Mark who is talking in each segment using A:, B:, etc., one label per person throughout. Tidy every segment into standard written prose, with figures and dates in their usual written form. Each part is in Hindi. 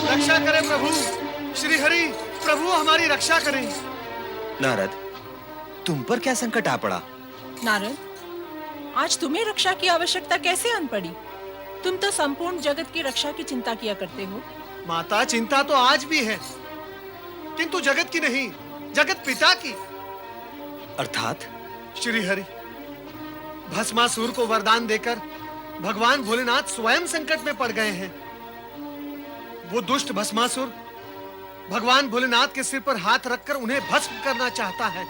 A: रक्षा करें प्रभु, श्री हरि प्रभु हमारी रक्षा करें।
B: नारद, तुम पर क्या संकट आ पड़ा?
C: नारद, आज तुम्हें रक्षा की आवश्यकता कैसे आन पड़ी? तुम तो संपूर्ण जगत की रक्षा की चिंता किया करते हो।
A: माता, चिंता तो आज भी है, किंतु जगत की नहीं, जगत पिता की।
B: अर्थात?
A: श्री हरि, भस्मासुर को वरदान देकर भगवान भोलेनाथ स्वयं संकट में पड़ गए हैं। वो दुष्ट भस्मासुर भगवान भोलेनाथ के सिर पर हाथ रखकर उन्हें भस्म करना चाहता है।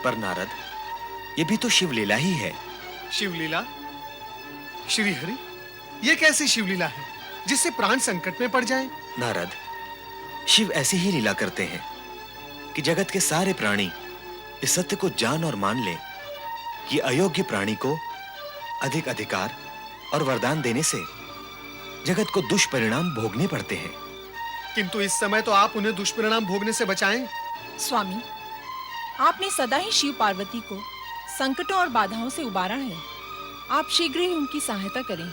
B: पर नारद, ये भी तो शिवलीला ही है।
A: शिवलीला? श्री हरि, ये कैसी शिवलीला है जिससे प्राण संकट में पड़ जाएं?
B: नारद, शिव ऐसी ही लीला करते हैं कि जगत के सारे प्राणी इस सत्य को जान और मान लें कि अयोग्य प्राणी को अधिक अधिकार और वरदान देने से जगत को दुष्परिणाम भोगने पड़ते हैं।
A: किंतु इस समय तो आप उन्हें दुष्परिणाम भोगने से बचाएं।
C: स्वामी, आपने सदा ही शिव पार्वती को संकटों और बाधाओं से उबारा है। आप शीघ्र ही उनकी सहायता करें।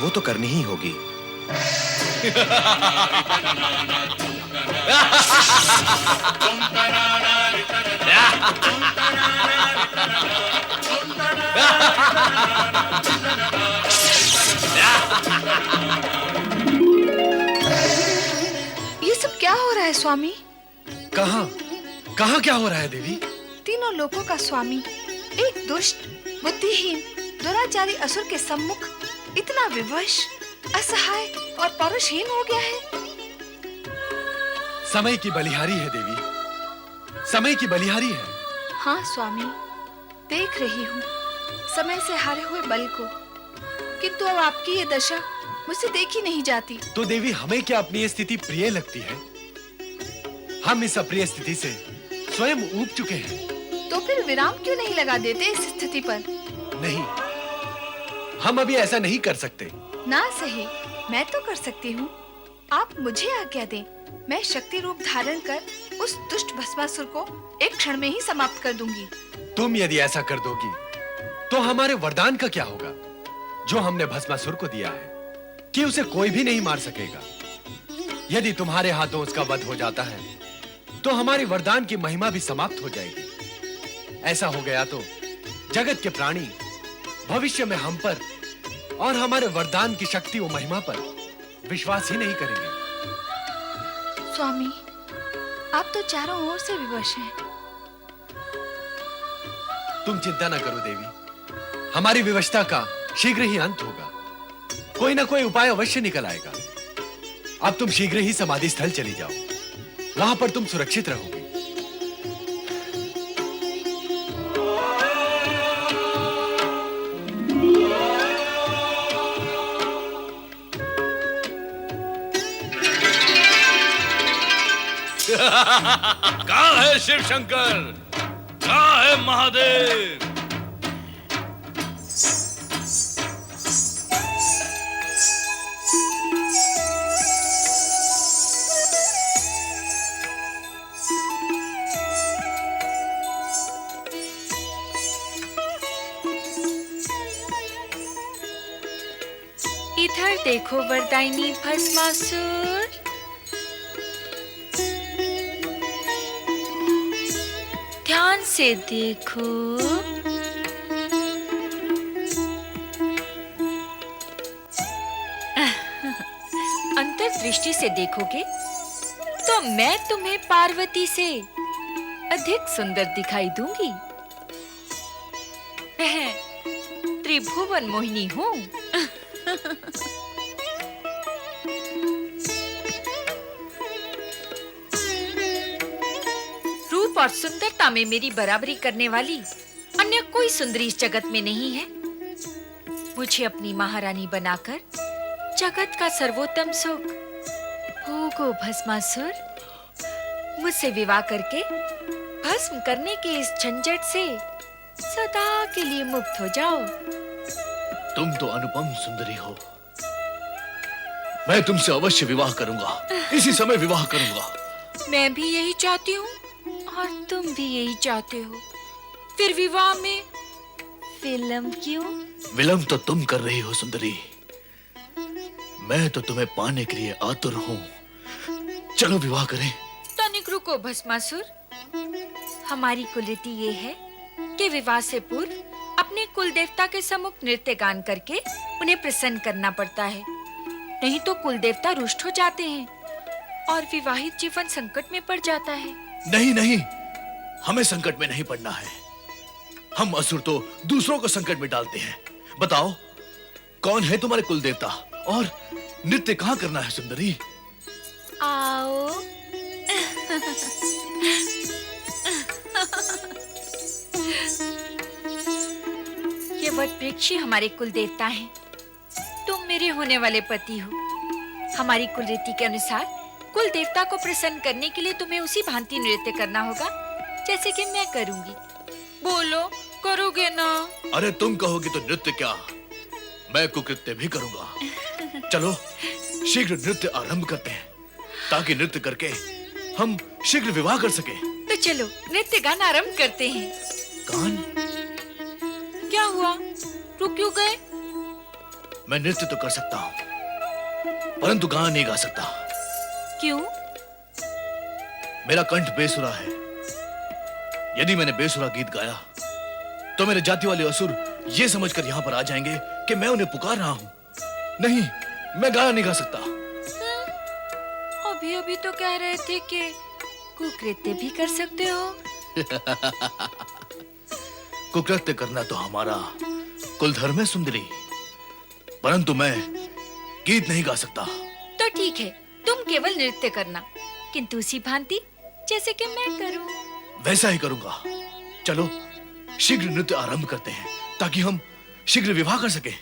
B: वो तो करनी ही होगी।
D: ये सब क्या हो रहा है स्वामी?
A: कहां कहां क्या हो रहा है देवी?
D: तीनों लोकों का स्वामी एक दुष्ट, बुद्धिहीन, दुराचारी असुर के सम्मुख इतना विवश, असहाय और परुषहीन हो गया है।
A: समय की बलिहारी है देवी, समय की बलिहारी है।
D: हाँ स्वामी, देख रही हूँ समय से हारे हुए बल को, किंतु अब आपकी ये दशा मुझसे देखी नहीं जाती।
A: तो देवी, हमें क्या अपनी ये स्थिति प्रिय लगती है? हम इस अप्रिय स्थिति से स्वयं ऊब चुके हैं।
D: तो फिर विराम क्यों नहीं लगा देते इस स्थिति पर?
A: नहीं, हम अभी ऐसा नहीं कर सकते।
D: ना सही, मैं तो कर सकती हूँ। आप मुझे आज्ञा दें, मैं शक्ति रूप धारण कर उस दुष्ट भस्मासुर को एक क्षण में ही समाप्त कर दूंगी।
A: तुम यदि ऐसा कर दोगी तो हमारे वरदान का क्या होगा जो हमने भस्मासुर को दिया है कि उसे कोई भी नहीं मार सकेगा। यदि तुम्हारे हाथों उसका वध हो जाता है तो हमारे वरदान की महिमा भी समाप्त हो जाएगी। ऐसा हो गया तो जगत के प्राणी भविष्य में हम पर और हमारे वरदान की शक्ति और महिमा पर विश्वास ही नहीं करेंगे।
D: स्वामी, आप तो चारों ओर से विवश हैं।
A: तुम चिंता न करो देवी, हमारी विवशता का शीघ्र ही अंत होगा। कोई ना कोई उपाय अवश्य निकल आएगा। अब तुम शीघ्र ही समाधि स्थल चली जाओ, वहां पर तुम सुरक्षित रहोगे।
E: कहाँ है शिव शंकर? कहाँ है महादेव?
F: इधर देखो वरदायिनी भस्मासुर। ध्यान से देखो। अंतर्दृष्टि से देखोगे तो मैं तुम्हें पार्वती से अधिक सुंदर दिखाई दूंगी। त्रिभुवन मोहिनी हूँ। रूप और सुंदरता में मेरी बराबरी करने वाली अन्य कोई सुंदरी इस जगत में नहीं है। मुझे अपनी महारानी बनाकर जगत का सर्वोत्तम सुख भोगो भस्मासुर। मुझसे विवाह करके भस्म करने के इस झंझट से सदा के लिए मुक्त हो जाओ।
E: तुम तो अनुपम सुंदरी हो। मैं तुमसे अवश्य विवाह करूंगा, इसी समय विवाह करूंगा।
F: मैं भी यही चाहती हूँ और तुम भी यही चाहते हो। फिर विवाह में विलंब क्यों?
E: विलंब तो तुम कर रही हो सुंदरी। मैं तो तुम्हें पाने के लिए आतुर हूँ। चलो विवाह करें।
F: तनिक रुको भस्मासुर। हमारी कुलरीति ये है कि विवाह से पूर्व अपने कुल देवता के सम्मुख नृत्य गान करके उन्हें प्रसन्न करना पड़ता है, नहीं तो कुल देवता रुष्ट हो जाते हैं और विवाहित जीवन संकट में पड़ जाता है।
E: नहीं नहीं, हमें संकट में नहीं पड़ना है। हम असुर तो दूसरों को संकट में डालते हैं। बताओ, कौन है तुम्हारे कुल देवता और नृत्य कहाँ करना है सुंदरी?
F: आओ। ये वट वृक्ष ही हमारे कुल देवता हैं। तुम मेरे होने वाले पति हो। हमारी कुल रीति के अनुसार कुल देवता को प्रसन्न करने के लिए तुम्हें उसी भांति नृत्य करना होगा जैसे कि मैं करूंगी। बोलो, करोगे ना?
E: अरे तुम कहोगे तो नृत्य क्या, मैं कुकृत्य भी करूंगा। चलो शीघ्र नृत्य आरंभ करते हैं ताकि नृत्य करके हम शीघ्र विवाह कर सके।
F: तो चलो नृत्य गान आरंभ करते हैं।
E: गान?
F: क्या हुआ, रुक क्यों गए?
E: मैं नृत्य तो कर सकता हूँ परंतु गान नहीं गा सकता।
F: क्यों?
E: मेरा कंठ बेसुरा है। यदि मैंने बेसुरा गीत गाया तो मेरे जाति वाले असुर ये समझकर यहाँ पर आ जाएंगे कि मैं उन्हें पुकार रहा हूँ। नहीं, मैं गाना नहीं गा सकता।
F: अभी अभी तो कह रहे थे कि कुकृत्य भी कर सकते हो।
E: कुकृत्य करना तो हमारा कुल धर्म है सुंदरी, परंतु मैं गीत नहीं गा सकता।
F: तो ठीक है, तुम केवल नृत्य करना, किंतु उसी भांति जैसे कि मैं करूं।
E: वैसा ही करूंगा। चलो शीघ्र नृत्य आरंभ करते हैं ताकि हम शीघ्र विवाह कर सकें।